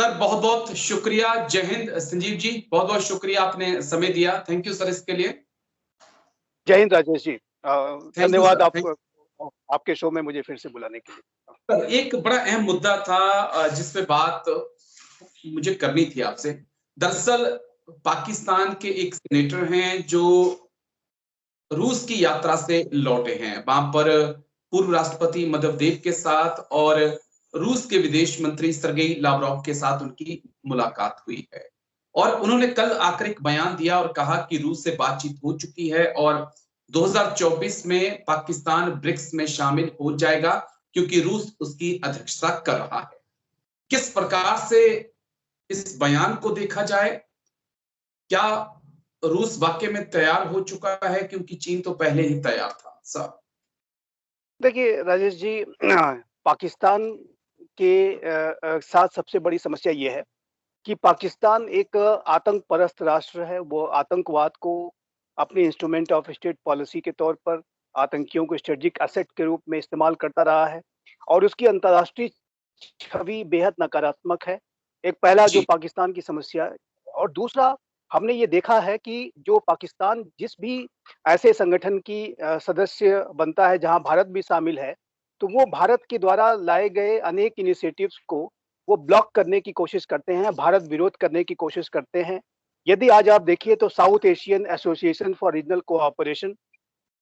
Sir बहुत बहुत शुक्रिया। जय हिंद संजीव जी, बहुत बहुत शुक्रिया, आपने समय दिया। थैंक यू सर इसके लिए। जय हिंद राजेश जी। थैंक यू धन्यवाद सर। आपको, आपके शो में मुझे फिर से बुलाने के लिए। सर एक बड़ा अहम मुद्दा था जिस पे बात मुझे करनी थी आपसे। दरअसल पाकिस्तान के एक सेनेटर हैं जो रूस की यात्रा से लौटे हैं। वहां पर पूर्व राष्ट्रपति मदवदेव के साथ और रूस के विदेश मंत्री सरगेई लावरोव के साथ उनकी मुलाकात हुई है और उन्होंने कल आकर एक बयान दिया और कहा कि रूस से बातचीत हो चुकी है और 2024 में पाकिस्तान ब्रिक्स में शामिल हो जाएगा क्योंकि रूस उसकी अध्यक्षता कर रहा है। किस प्रकार से इस बयान को देखा जाए? क्या रूस वाकई में तैयार हो चुका है, क्योंकि चीन तो पहले ही तैयार था सर? देखिए राजेश जी, पाकिस्तान के साथ सबसे बड़ी समस्या ये है कि पाकिस्तान एक आतंक परस्त राष्ट्र है। वो आतंकवाद को अपने इंस्ट्रूमेंट ऑफ स्टेट पॉलिसी के तौर पर आतंकियों को स्ट्रेटेजिक एसेट के रूप में इस्तेमाल करता रहा है और उसकी अंतर्राष्ट्रीय छवि बेहद नकारात्मक है। एक पहला जो जी पाकिस्तान की समस्या है, और दूसरा हमने ये देखा है कि जो पाकिस्तान जिस भी ऐसे संगठन की सदस्य बनता है जहां भारत भी शामिल है, तो वो भारत के द्वारा लाए गए अनेक इनिशिएटिव्स को वो ब्लॉक करने की कोशिश करते हैं, भारत विरोध करने की कोशिश करते हैं। यदि आज आप देखिए तो South Asian Association for Regional Cooperation,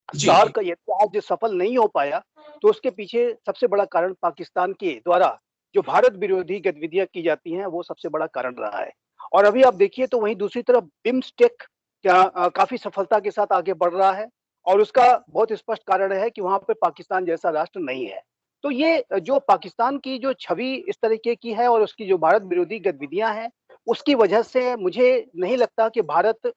जी जी। सार्क, यदि आज सफल नहीं हो पाया तो उसके पीछे सबसे बड़ा कारण पाकिस्तान के द्वारा जो भारत विरोधी गतिविधियां की जाती हैं वो सबसे बड़ा कारण रहा है। और अभी आप देखिए तो वहीं दूसरी तरफ बिम्स्टेक काफी सफलता के साथ आगे बढ़ रहा है और उसका बहुत स्पष्ट कारण है कि वहां पे पाकिस्तान जैसा राष्ट्र नहीं है। तो ये जो पाकिस्तान की जो छवि इस तरीके की है और उसकी जो भारत विरोधी गतिविधियां हैं, उसकी वजह से मुझे नहीं लगता कि भारत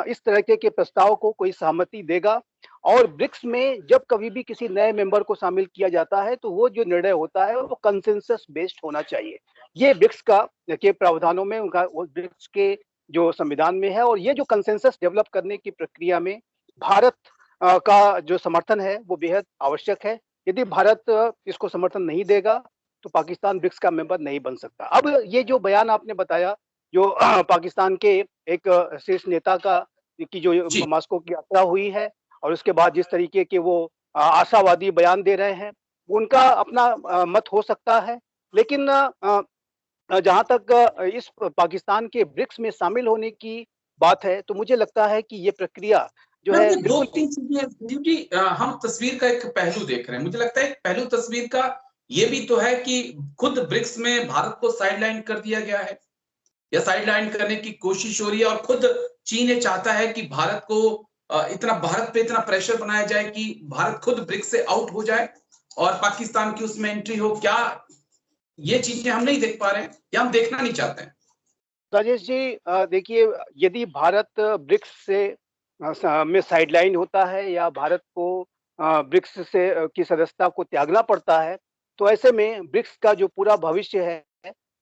इस तरीके के प्रस्ताव को कोई सहमति देगा। और ब्रिक्स में जब कभी भी किसी नए मेंबर को शामिल किया जाता है तो वो जो निर्णय होता है वो कंसेंसस बेस्ड होना चाहिए। ये ब्रिक्स का के प्रावधानों में उनका ब्रिक्स के जो संविधान में है, और ये जो कंसेंसस डेवलप करने की प्रक्रिया में भारत का जो समर्थन है वो बेहद आवश्यक है। यदि भारत इसको समर्थन नहीं देगा तो पाकिस्तान ब्रिक्स का मेंबर नहीं बन सकता। अब ये जो बयान आपने बताया, जो पाकिस्तान के एक शीर्ष नेता का की जो जी मास्को की यात्रा हुई है और उसके बाद जिस तरीके के वो आशावादी बयान दे रहे हैं, उनका अपना मत हो सकता है। लेकिन जहाँ तक इस पाकिस्तान के ब्रिक्स में शामिल होने की बात है, तो मुझे लगता है कि ये प्रक्रिया जो मैं है ये दो बिल्कुल। तीन चीजें संजीव जी, हम तस्वीर का एक पहलू देख रहे हैं। मुझे लगता है एक पहलू तस्वीर का ये भी तो है कि खुद ब्रिक्स में भारत को साइडलाइन कर दिया गया है या साइडलाइन करने की कोशिश हो रही है और खुद चीन ये चाहता है कि भारत को इतना भारत पे इतना प्रेशर बनाया जाए कि भारत खुद ब्रिक्स से आउट हो जाए और पाकिस्तान की उसमें एंट्री हो। क्या ये चीजें हम नहीं देख पा रहे हैं या हम देखना नहीं चाहते हैं? राजेश जी, देखिए, यदि भारत ब्रिक्स से में साइडलाइन होता है या भारत को ब्रिक्स से की सदस्यता को त्यागना पड़ता है, तो ऐसे में ब्रिक्स का जो पूरा भविष्य है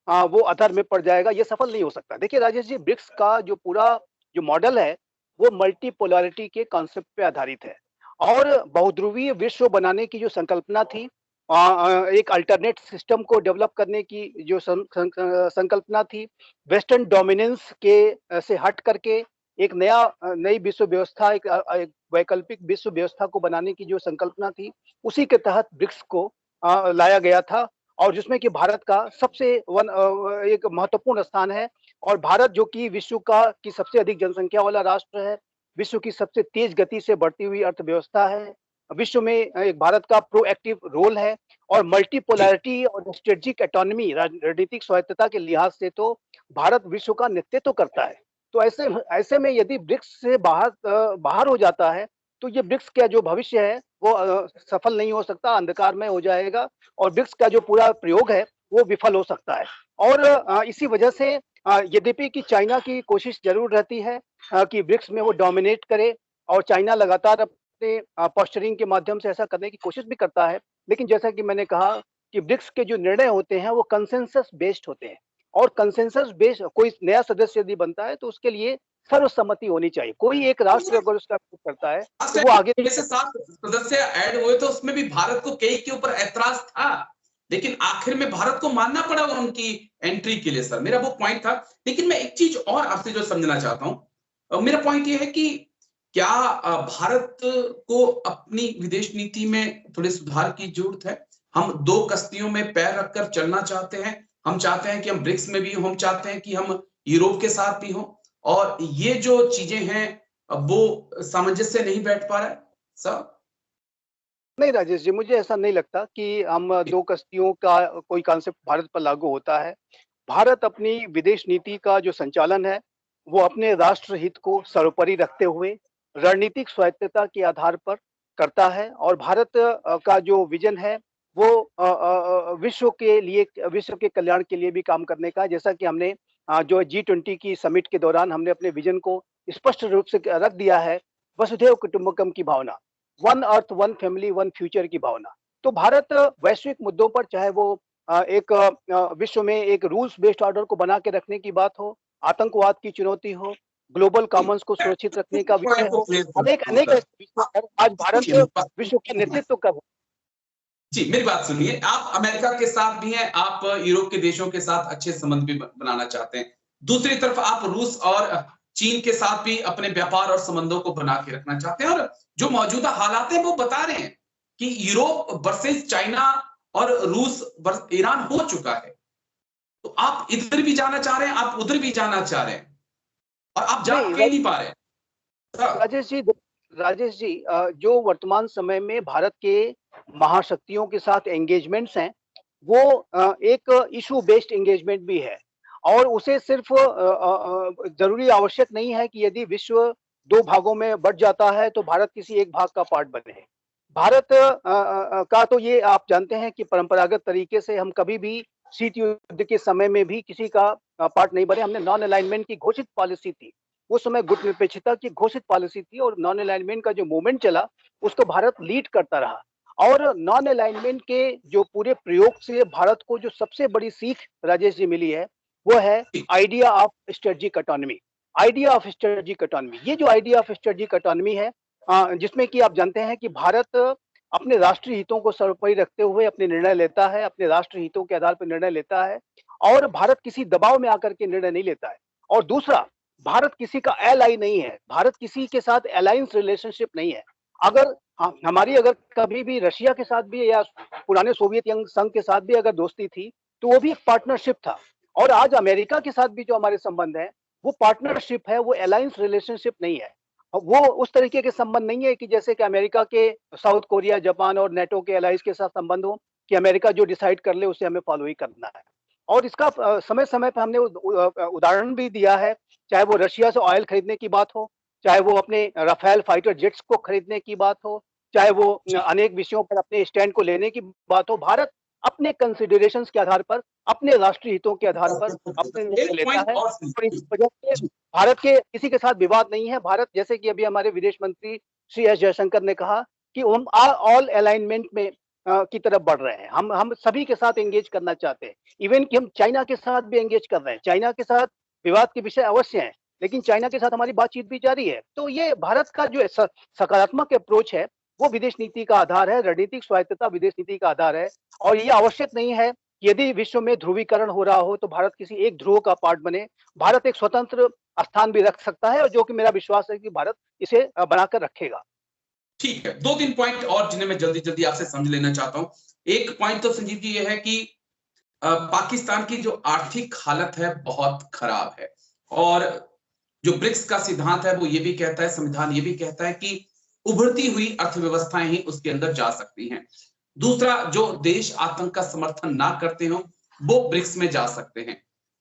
वो अधर में पड़ जाएगा, ये सफल नहीं हो सकता। देखिए राजेश जी, ब्रिक्स का जो पूरा जो मॉडल है वो मल्टीपोलैरिटी के कॉन्सेप्ट पे आधारित है और बहुध्रुवीय विश्व बनाने की जो संकल्पना थी, एक अल्टरनेट सिस्टम को डेवलप करने की जो संकल्पना थी, वेस्टर्न डोमिनेंस के से हट करके एक नई विश्व व्यवस्था, एक वैकल्पिक विश्व व्यवस्था को बनाने की जो संकल्पना थी, उसी के तहत ब्रिक्स को लाया गया था और जिसमें कि भारत का एक महत्वपूर्ण स्थान है। और भारत जो कि विश्व का की सबसे अधिक जनसंख्या वाला राष्ट्र है, विश्व की सबसे तेज गति से बढ़ती हुई अर्थव्यवस्था है, विश्व में एक भारत का प्रोएक्टिव रोल है और जी मल्टीपोलैरिटी और स्ट्रेटेजिक ऑटोनॉमी, रणनीतिक स्वायत्तता के लिहाज से तो भारत विश्व का नेतृत्व करता है। तो ऐसे ऐसे में यदि ब्रिक्स से बाहर हो जाता है तो ये ब्रिक्स का जो भविष्य है वो सफल नहीं हो सकता, अंधकार में हो जाएगा और ब्रिक्स का जो पूरा प्रयोग है वो विफल हो सकता है। और इसी वजह से यद्यपि कि चाइना की कोशिश जरूर रहती है कि ब्रिक्स में वो डोमिनेट करे और चाइना लगातार अपने पोस्चरिंग के माध्यम से ऐसा करने की कोशिश भी करता है, लेकिन जैसा कि मैंने कहा कि ब्रिक्स के जो निर्णय होते हैं वो कंसेंसस बेस्ड होते हैं और कंसेंसस बेस्ड कोई नया सदस्य यदि बनता है तो उसके लिए सर्वसम्मति होनी चाहिए। कोई एक राष्ट्र अगर उसका विरोध करता है तो वो आगे नहीं जैसे बढ़ सकता। 7 सदस्य ऐड हुए तो उसमें भी भारत को कई के ऊपर ऐतराज था लेकिन आखिर में भारत को मानना पड़ा उनकी एंट्री के लिए सर, मेरा वो पॉइंट था। लेकिन मैं एक चीज और आपसे जो समझना चाहता हूं, मेरा पॉइंट ये है कि क्या भारत को अपनी विदेश नीति में थोड़े सुधार की जरूरत है? हम दो कश्तियों में पैर रखकर चलना चाहते हैं, हम चाहते हैं कि हम ब्रिक्स में भी हों, हम चाहते हैं कि हम यूरोप के साथ भी हों, और ये जो चीजें हैं वो सामंजस्य नहीं बैठ पा रहा है सर। नहीं राजेश जी, मुझे ऐसा नहीं लगता कि हम दो कश्तियों का कोई कॉन्सेप्ट भारत पर लागू होता है। भारत अपनी विदेश नीति का जो संचालन है, वो अपने राष्ट्र हित को सर्वोपरि रखते हुए रणनीतिक स्वायत्तता के आधार पर करता है। और भारत का जो विजन है वो विश्व के लिए, विश्व के कल्याण के लिए भी काम करने का है। जैसा कि हमने जो G20 की समिट के दौरान हमने अपने विजन को स्पष्ट रूप से रख दिया है, वसुधैव कुटुंबकम की भावना, one earth one family one future की भावना। तो भारत वैश्विक मुद्दों पर, चाहे वो एक विश्व में एक रूल्स बेस्ड ऑर्डर को बना के रखने की बात हो, आतंकवाद की चुनौती हो, ग्लोबल कॉमन्स को सुरक्षित रखने का विषय हो, अनेक अनेक ऐसे विषय पर आज भारत विश्व का नेतृत्व कर रहा है। जी, मेरी बात सुनिए, आप अमेरिका के साथ भी हैं, आप यूरोप के देशों के साथ अच्छे संबंध भी बनाना चाहते हैं। दूसरी तरफ आप रूस और चीन के साथ भी अपने व्यापार और संबंधों को बना के रखना चाहते हैं, और जो मौजूदा हालात हैं वो बता रहे हैं कि यूरोप वर्सेस चाइना और रूस वर्सेस ईरान हो चुका है। तो आप इधर भी जाना चाह रहे हैं, आप उधर भी जाना चाह रहे हैं, और आप जा नहीं क्यों नहीं पा रहे हैं? राजेश जी, जो वर्तमान समय में भारत के महाशक्तियों के साथ एंगेजमेंट्स हैं, वो एक इशू बेस्ड एंगेजमेंट भी है। और उसे सिर्फ जरूरी आवश्यक नहीं है कि यदि विश्व दो भागों में बंट जाता है तो भारत किसी एक भाग का पार्ट बने। भारत का तो ये आप जानते हैं कि परंपरागत तरीके से हम कभी भी शीत युद्ध के समय में भी किसी का पार्ट नहीं बने। हमने नॉन अलाइनमेंट की घोषित पॉलिसी थी, उस समय गुट निरपेक्षता की घोषित पॉलिसी थी, और नॉन अलाइनमेंट का जो मूवमेंट चला उसको भारत लीड करता रहा। और नॉन अलाइनमेंट के जो पूरे प्रयोग से भारत को जो सबसे बड़ी सीख राजेश जी मिली है, वो है idea of strategic autonomy. Idea of strategic autonomy, ये जो आइडिया ऑफ स्ट्रेटेजिक ऑटोनॉमी है, जिसमें कि आप जानते हैं कि भारत अपने राष्ट्रीय हितों को सर्वोपरि रखते हुए अपने निर्णय लेता है, अपने राष्ट्रीय हितों के आधार पर निर्णय लेता है, और भारत किसी दबाव में आकर के निर्णय नहीं लेता है। और दूसरा, भारत किसी का एलाई नहीं है, भारत किसी के साथ अलायंस रिलेशनशिप नहीं है। अगर हमारी अगर कभी भी रशिया के साथ भी या पुराने सोवियत संघ के साथ भी अगर दोस्ती थी, तो वो भी एक पार्टनरशिप था। और आज अमेरिका के साथ भी जो हमारे संबंध है, वो पार्टनरशिप है, वो अलायंस रिलेशनशिप नहीं है। वो उस तरीके के संबंध नहीं है कि जैसे कि अमेरिका के साउथ कोरिया, जापान और नेटो के एलाइज के साथ संबंध हो कि अमेरिका जो डिसाइड कर ले उसे हमें फॉलो ही करना है। और इसका समय समय पर हमने उदाहरण भी दिया है, चाहे वो रशिया से ऑयल खरीदने की बात हो, चाहे वो अपने राफेल फाइटर जेट्स को खरीदने की बात हो, चाहे वो अनेक विषयों पर अपने स्टैंड को लेने की बात हो। भारत अपने कंसिडरेशंस के आधार पर, अपने राष्ट्रीय हितों के आधार पर अपने निर्णय एक लेता पॉइंट है। और और इस वजह से भारत के किसी के साथ विवाद नहीं है। भारत, जैसे कि अभी हमारे विदेश मंत्री श्री एस जयशंकर ने कहा कि हम ऑल अलाइनमेंट में की तरफ बढ़ रहे हैं। हम सभी के साथ एंगेज करना चाहते हैं, इवन कि हम चाइना के साथ भी एंगेज कर रहे हैं। चाइना के साथ विवाद के विषय अवश्य हैं, लेकिन चाइना के साथ हमारी बातचीत भी जारी है। तो ये भारत का जो सकारात्मक अप्रोच है, वो विदेश नीति का आधार है, रणनीतिक स्वायत्तता विदेश नीति का आधार है। और ये आवश्यक नहीं है कि यदि विश्व में ध्रुवीकरण हो रहा हो तो भारत किसी एक ध्रुव का पार्ट बने। भारत एक स्वतंत्र स्थान भी रख सकता है, और जो कि मेरा विश्वास है कि भारत इसे बनाकर रखेगा। ठीक है, दो तीन पॉइंट और जिन्हें मैं जल्दी जल्दी आपसे समझ लेना चाहता हूं। एक पॉइंट तो संजीव जी ये है कि पाकिस्तान की जो आर्थिक हालत है बहुत खराब है, और जो ब्रिक्स का सिद्धांत है वो ये भी कहता है, संविधान ये भी कहता है कि उभरती हुई अर्थव्यवस्थाएं ही उसके अंदर जा सकती हैं। दूसरा, जो देश आतंक का समर्थन ना करते हो वो ब्रिक्स में जा सकते हैं।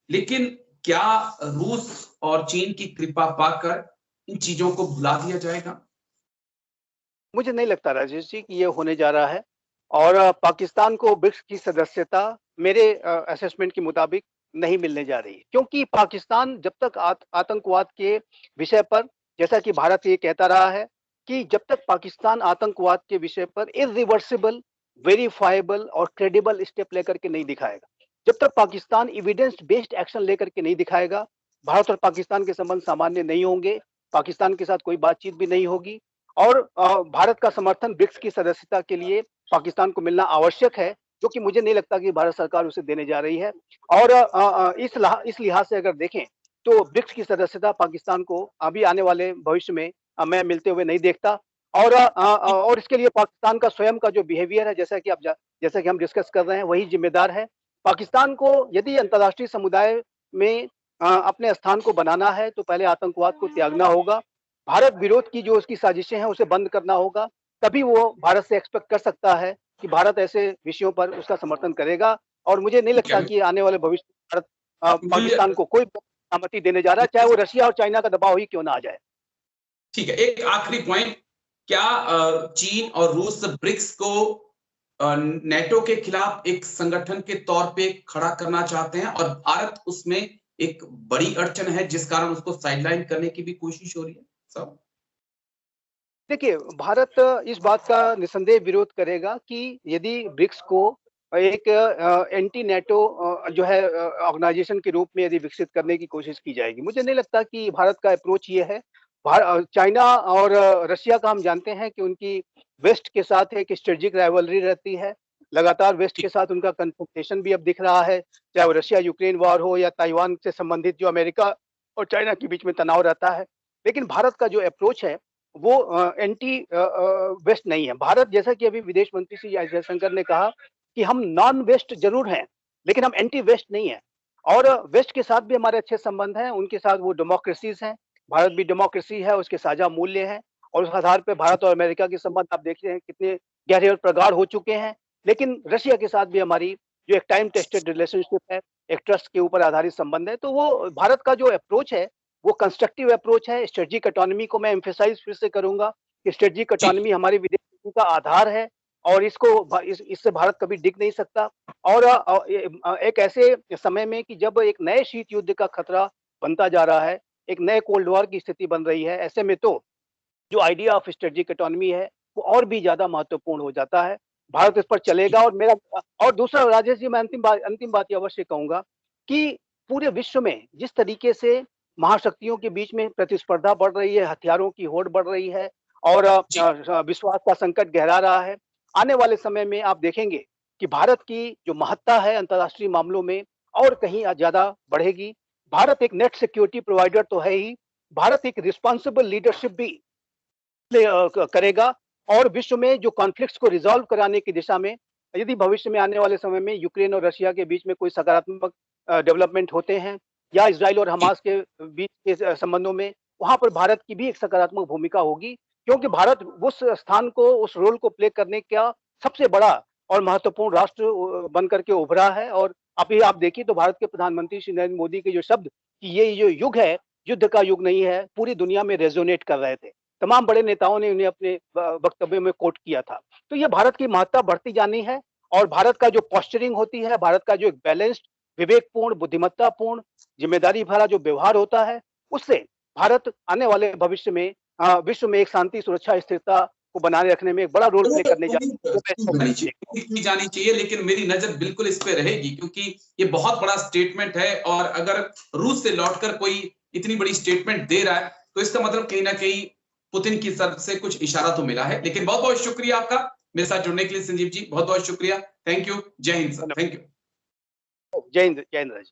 लेकिन क्या रूस और चीन की कृपा पाकर इन चीजों को भुला दिया जाएगा? मुझे नहीं लगता राजेश जी कि ये होने जा रहा है। और पाकिस्तान को ब्रिक्स की सदस्यता मेरे असेसमेंट के मुताबिक नहीं मिलने जा रही, क्योंकि पाकिस्तान जब तक आतंकवाद के विषय पर, जैसा कि भारत ये कहता रहा है कि जब तक पाकिस्तान आतंकवाद के विषय पर इरिवर्सिबल, वेरीफाइबल और क्रेडिबल स्टेप लेकर के नहीं दिखाएगा, जब तक पाकिस्तान एविडेंस बेस्ड एक्शन लेकर के नहीं दिखाएगा, भारत और पाकिस्तान के संबंध सामान्य नहीं होंगे, पाकिस्तान के साथ कोई बातचीत भी नहीं होगी। और भारत का समर्थन ब्रिक्स की सदस्यता के लिए पाकिस्तान को मिलना आवश्यक है, जो कि मुझे नहीं लगता कि भारत सरकार उसे देने जा रही है। और इस लिहाज से अगर देखें तो ब्रिक्स की सदस्यता पाकिस्तान को अभी आने वाले भविष्य में मैं मिलते हुए नहीं देखता। और इसके लिए पाकिस्तान का स्वयं का जो बिहेवियर है, जैसा कि हम डिस्कस कर रहे हैं, वही जिम्मेदार है। पाकिस्तान को यदि अंतर्राष्ट्रीय समुदाय में अपने स्थान को बनाना है तो पहले आतंकवाद को त्यागना होगा। भारत विरोध की जो उसकी साजिशें हैं उसे बंद करना होगा। तभी वो भारत से एक्सपेक्ट कर सकता है कि भारत ऐसे विषयों पर उसका समर्थन करेगा। और मुझे नहीं ठीक लगता है। कि आने वाले भविष्य में भारत मुझे पाकिस्तान को कोई सहमति देने जा रहा है, चाहे वो रशिया और चाइना का दबाव ही क्यों ना आ जाए। ठीक है, एक आखिरी पॉइंट, क्या चीन और रूस ब्रिक्स को नेटो के खिलाफ एक संगठन के तौर पे खड़ा करना चाहते हैं और भारत उसमें एक बड़ी अड़चन है जिस कारण उसको साइडलाइन करने की भी कोशिश हो रही है सब? देखिए, भारत इस बात का निसंदेह विरोध करेगा कि यदि ब्रिक्स को एक एंटी नेटो जो है ऑर्गेनाइजेशन के रूप में यदि विकसित करने की कोशिश की जाएगी। मुझे नहीं लगता कि भारत का अप्रोच ये है। चाइना और रशिया का हम जानते हैं कि उनकी वेस्ट के साथ एक स्ट्रेटेजिक राइवलरी रहती है। लगातार वेस्ट के साथ उनका कन्फ्रंटेशन भी अब दिख रहा है, चाहे वो रशिया यूक्रेन वॉर हो या ताइवान से संबंधित जो अमेरिका और चाइना के बीच में तनाव रहता है। लेकिन भारत का जो अप्रोच है वो एंटी वेस्ट नहीं है। भारत, जैसा कि अभी विदेश मंत्री श्री एस जयशंकर ने कहा कि हम नॉन वेस्ट जरूर हैं, लेकिन हम एंटी वेस्ट नहीं हैं। और वेस्ट के साथ भी हमारे अच्छे संबंध हैं, उनके साथ वो डेमोक्रेसीज हैं, भारत भी डेमोक्रेसी है, उसके साझा मूल्य हैं। और उस आधार पे भारत और अमेरिका के संबंध आप देख रहे हैं कितने गहरे और प्रगाढ़ हो चुके हैं। लेकिन रशिया के साथ भी हमारी जो एक टाइम टेस्टेड रिलेशनशिप है, एक ट्रस्ट के ऊपर आधारित संबंध है। तो वो भारत का जो अप्रोच है वो कंस्ट्रक्टिव अप्रोच है। स्ट्रेटेजिक ऑटोनॉमी को मैं एम्फेसाइज फिर से करूंगा कि स्ट्रेटेजिक ठीक। ऑटोनॉमी हमारी विदेश नीति का आधार है और इससे भारत कभी डिग नहीं सकता। और एक ऐसे समय में कि जब एक नए शीत युद्ध का खतरा बनता जा रहा है, एक नए कोल्ड वॉर की स्थिति बन रही है, ऐसे में तो जो आइडिया ऑफ स्ट्रेटेजिक ऑटोनॉमी है वो और भी ज्यादा महत्वपूर्ण हो जाता है। भारत इस पर चलेगा। और मेरा और दूसरा, राजेश जी, मैं अंतिम बात ये अवश्य कहूंगा कि पूरे विश्व में जिस तरीके से महाशक्तियों के बीच में प्रतिस्पर्धा बढ़ रही है, हथियारों की होड़ बढ़ रही है और जी। विश्वास का संकट गहरा रहा है, आने वाले समय में आप देखेंगे कि भारत की जो महत्ता है अंतर्राष्ट्रीय मामलों में और कहीं ज्यादा बढ़ेगी। भारत एक नेट सिक्योरिटी प्रोवाइडर तो है ही, भारत एक रिस्पॉन्सिबल लीडरशिप भी करेगा। और विश्व में जो कॉन्फ्लिक्ट्स को रिजॉल्व कराने की दिशा में यदि भविष्य में आने वाले समय में यूक्रेन और रशिया के बीच में कोई सकारात्मक डेवलपमेंट होते हैं या इजराइल और जी। हमास के बीच के संबंधों में, वहां पर भारत की भी एक सकारात्मक भूमिका होगी। क्योंकि भारत उस स्थान को, उस रोल को प्ले करने का सबसे बड़ा और महत्वपूर्ण राष्ट्र बन करके उभरा है। और अभी आप देखिए तो भारत के प्रधानमंत्री श्री नरेंद्र मोदी के जो शब्द कि ये जो युग है युद्ध का युग नहीं है, पूरी दुनिया में रेजोनेट कर रहे थे। तमाम बड़े नेताओं ने उन्हें अपने वक्तव्य में कोट किया था। तो ये भारत की महत्ता बढ़ती जानी है। और भारत का जो पोस्चरिंग होती है, भारत का जो एक बैलेंस्ड, विवेकपूर्ण, बुद्धिमत्तापूर्ण, जिम्मेदारी भरा जो व्यवहार होता है, उससे भारत आने वाले भविष्य में विश्व में एक शांति, सुरक्षा, स्थिरता को बनाए रखने में एक बड़ा रोल प्ले करने जा रहा है। की जानी चाहिए, लेकिन मेरी नजर बिल्कुल इस पे रहेगी क्योंकि ये बहुत बड़ा स्टेटमेंट है और अगर रूस से लौटकर कोई इतनी बड़ी स्टेटमेंट दे रहा है तो इसका मतलब कहीं ना कहीं पुतिन की तरफ से कुछ इशारा तो मिला है। लेकिन बहुत बहुत शुक्रिया आपका मेरे साथ जुड़ने के लिए संजीव जी, बहुत बहुत शुक्रिया। Thank you. जय हिंद सर। Thank you. जय हिंद, जय हिंद।